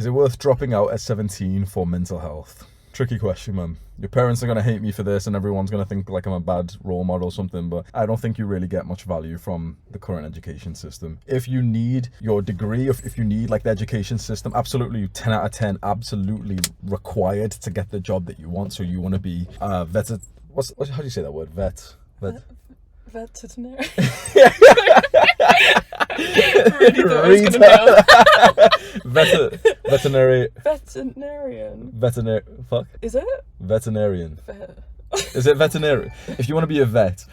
Is it worth dropping out at 17 for mental health? Tricky question, man. Your parents are going to hate me for this and everyone's going to think like I'm a bad role model or something, but I don't think you really get much value from the current education system. If you need your degree, if you need like the education system, absolutely 10 out of 10, absolutely required to get the job that you want. So you want to be how do you say that word? Veterinary. Really thought I was gonna nail Veterinarian. Fuck. Is it? Veterinarian. Is it veterinary? If you want to be a vet,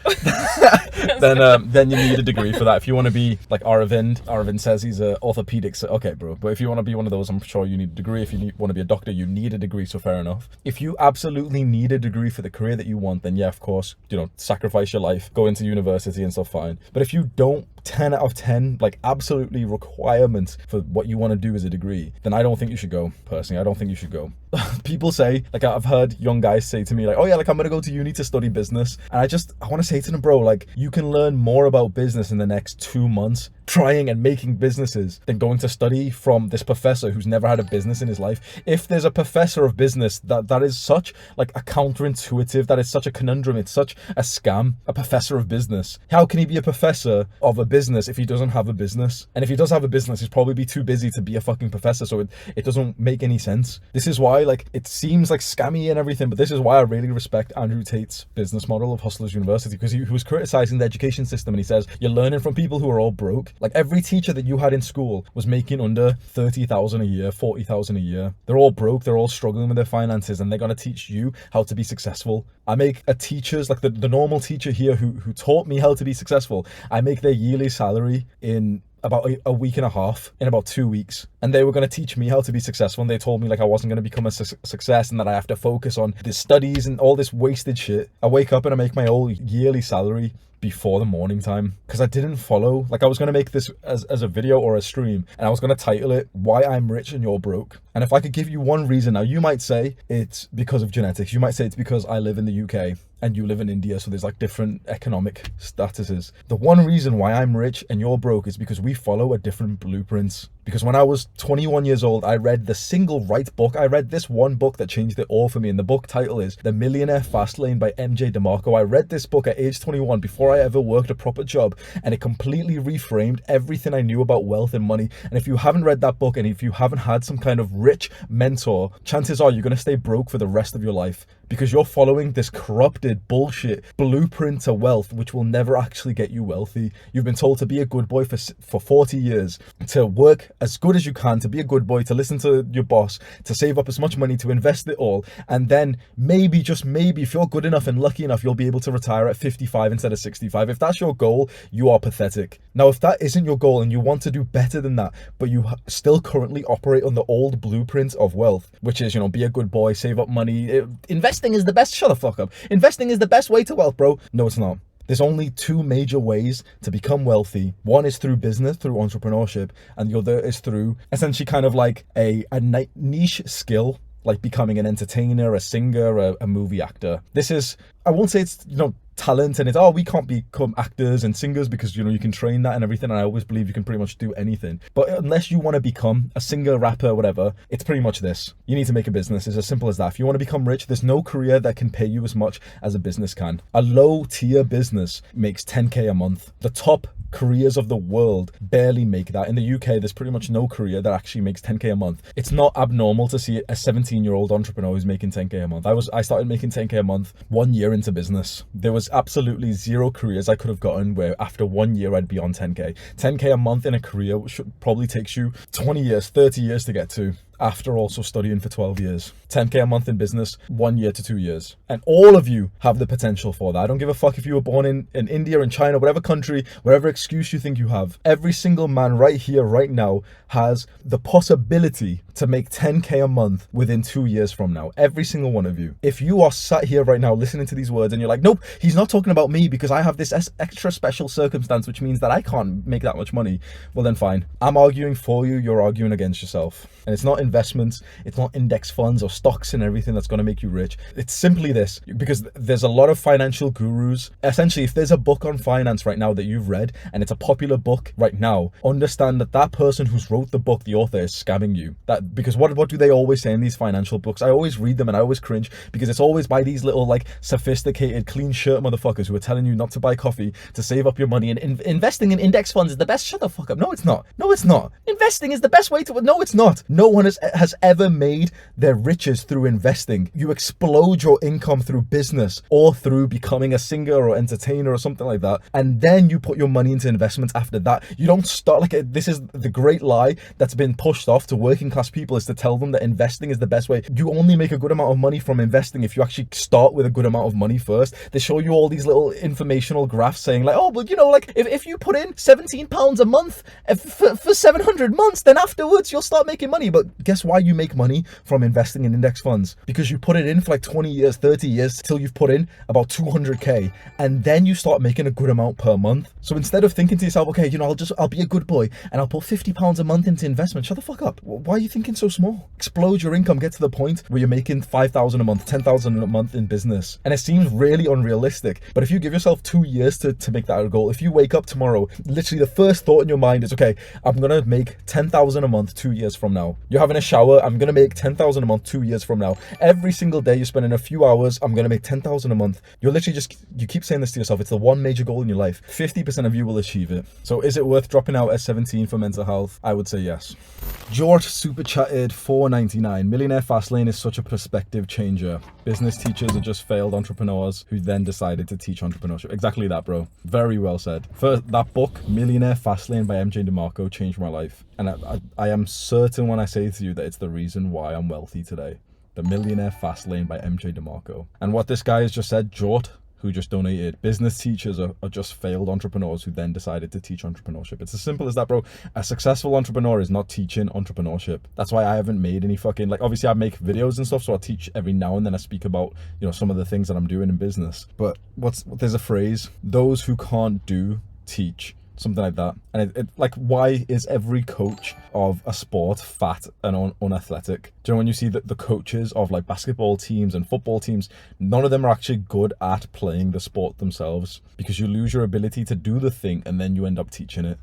then you need a degree for that. If you want to be like Aravind says he's an orthopedic. So, okay, bro. But if you want to be one of those, I'm sure you need a degree. If you want to be a doctor, you need a degree. So fair enough. If you absolutely need a degree for the career that you want, then yeah, of course, sacrifice your life, go into university and stuff, fine. But if you don't, 10 out of 10, like absolutely requirement for what you want to do as a degree, then I don't think you should go. Personally, I don't think you should go. People say, like I've heard young guys say to me like, oh yeah, like I'm gonna go to uni to study business, and I want to say to them, bro, like you can learn more about business in the next 2 months trying and making businesses than going to study from this professor who's never had a business in his life. If there's a professor of business, that is such like a counterintuitive, that is such a conundrum, it's such a scam. A professor of business, how can he be a professor of a business if he doesn't have a business? And if he does have a business, he's probably be too busy to be a fucking professor, so it doesn't make any sense. This is why, like, it seems like scammy and everything, but this is why I really respect Andrew Tate's business model of Hustlers University, because he was criticizing the education system, and he says you're learning from people who are all broke. Like every teacher that you had in school was making under 30,000 a year, 40,000 a year. They're all broke, they're all struggling with their finances, and they're going to teach you how to be successful. I make a teacher's, like the normal teacher here who taught me how to be successful, I make their yearly salary in about a week and a half, in about 2 weeks. And they were going to teach me how to be successful, and they told me like I wasn't going to become a success and that I have to focus on the studies and all this wasted shit. I wake up and I make my whole yearly salary before the morning time because I didn't follow. Like I was going to make this as a video or a stream, and I was going to title it Why I'm Rich and You're Broke. And if I could give you one reason, now you might say it's because of genetics, you might say it's because I live in the UK and you live in India, so there's like different economic statuses. The one reason why I'm rich and you're broke is because we follow a different blueprints. Because when I was 21 years old, I read the single right book. I read this one book that changed it all for me, and the book title is The Millionaire Fastlane by MJ DeMarco. I read this book at age 21 before I ever worked a proper job, and it completely reframed everything I knew about wealth and money. And if you haven't read that book, and if you haven't had some kind of rich mentor, chances are you're going to stay broke for the rest of your life, because you're following this corrupted bullshit blueprint to wealth, which will never actually get you wealthy. You've been told to be a good boy for 40 years, to work as good as you can, to be a good boy, to listen to your boss, to save up as much money, to invest it all. And then maybe, just maybe, if you're good enough and lucky enough, you'll be able to retire at 55 instead of 65. If that's your goal, you are pathetic. Now, if that isn't your goal and you want to do better than that, but you still currently operate on the old blueprint of wealth, which is, be a good boy, save up money, investing is the best, shut the fuck up. Investing is the best way to wealth, bro. No, it's not. There's only two major ways to become wealthy. One is through business, through entrepreneurship, and the other is through essentially kind of like a niche skill, like becoming an entertainer, a singer, a movie actor. This is, I won't say it's, talent and it's, we can't become actors and singers because, you can train that and everything. And I always believe you can pretty much do anything. But unless you want to become a singer, rapper, whatever, it's pretty much this. You need to make a business. It's as simple as that. If you want to become rich, there's no career that can pay you as much as a business can. A low tier business makes 10K a month. The top careers of the world barely make that. In the UK, there's pretty much no career that actually makes 10K a month. It's not abnormal to see a 17-year-old entrepreneur who's making 10K a month. I started making 10K a month 1 year into business. There was absolutely zero careers I could have gotten where after 1 year I'd be on 10K. 10K a month in a career should probably takes you 20 years, 30 years to get to, after also studying for 12 years. 10K a month in business, 1 year to 2 years. And all of you have the potential for that. I don't give a fuck if you were born in India, in China, whatever country, whatever excuse you think you have. Every single man right here, right now, has the possibility to make 10K a month within 2 years from now. Every single one of you. If you are sat here right now listening to these words and you're like, nope, he's not talking about me because I have this extra special circumstance which means that I can't make that much money, well then fine. I'm arguing for you, you're arguing against yourself. And it's not in investments. It's not index funds or stocks and everything that's going to make you rich. It's simply this, because there's a lot of financial gurus. Essentially, if there's a book on finance right now that you've read and it's a popular book right now, understand that that person who's wrote the book, the author, is scamming you. That because what do they always say in these financial books? I always read them and I always cringe, because it's always by these little like sophisticated clean shirt motherfuckers who are telling you not to buy coffee, to save up your money, and investing in index funds is the best. Shut the fuck up. No, it's not. No, it's not. Investing is the best way to. No, it's not. No one has ever made their riches through investing. You explode your income through business or through becoming a singer or entertainer or something like that, and then you put your money into investments after that. You don't start like this is the great lie that's been pushed off to working class people, is to tell them that investing is the best way. You only make a good amount of money from investing if you actually start with a good amount of money first. They show you all these little informational graphs saying like, oh, but you know, like if you put in £17 a month for 700 months, then afterwards you'll start making money. But guess why you make money from investing in index funds? Because you put it in for like 20 years, 30 years till you've put in about 200k, and then you start making a good amount per month. So instead of thinking to yourself, okay, you know, I'll be a good boy and I'll put £50 a month into investment, shut the fuck up. Why are you thinking so small? Explode your income, get to the point where you're making 5,000 a month, 10,000 a month in business. And it seems really unrealistic, but if you give yourself 2 years to make that a goal, if you wake up tomorrow, literally the first thought in your mind is, okay, I'm gonna make 10,000 a month 2 years from now. You're having a shower, I'm gonna make 10,000 a month 2 years from now. Every single day you're spending a few hours, I'm gonna make 10,000 a month. You're literally you keep saying this to yourself. It's the one major goal in your life. 50% of you will achieve it. So is it worth dropping out at 17 for mental health? I would say yes. George super chatted $4.99. Millionaire Fastlane is such a perspective changer. Business teachers are just failed entrepreneurs who then decided to teach entrepreneurship. Exactly that, bro. Very well said. First, that book, Millionaire Fastlane by MJ DeMarco, changed my life. And I am certain when I say to you that it's the reason why I'm wealthy today. The Millionaire Fastlane by MJ DeMarco. And what this guy has just said, Jort, who just donated, business teachers are just failed entrepreneurs who then decided to teach entrepreneurship. It's as simple as that, bro. A successful entrepreneur is not teaching entrepreneurship. That's why I haven't made any fucking, like, obviously I make videos and stuff, so I teach every now and then. I speak about, you know, some of the things that I'm doing in business. But there's a phrase, those who can't do, teach. Something like that. And it like, why is every coach of a sport fat and unathletic? Do you know when you see the coaches of like basketball teams and football teams, none of them are actually good at playing the sport themselves, because you lose your ability to do the thing and then you end up teaching it.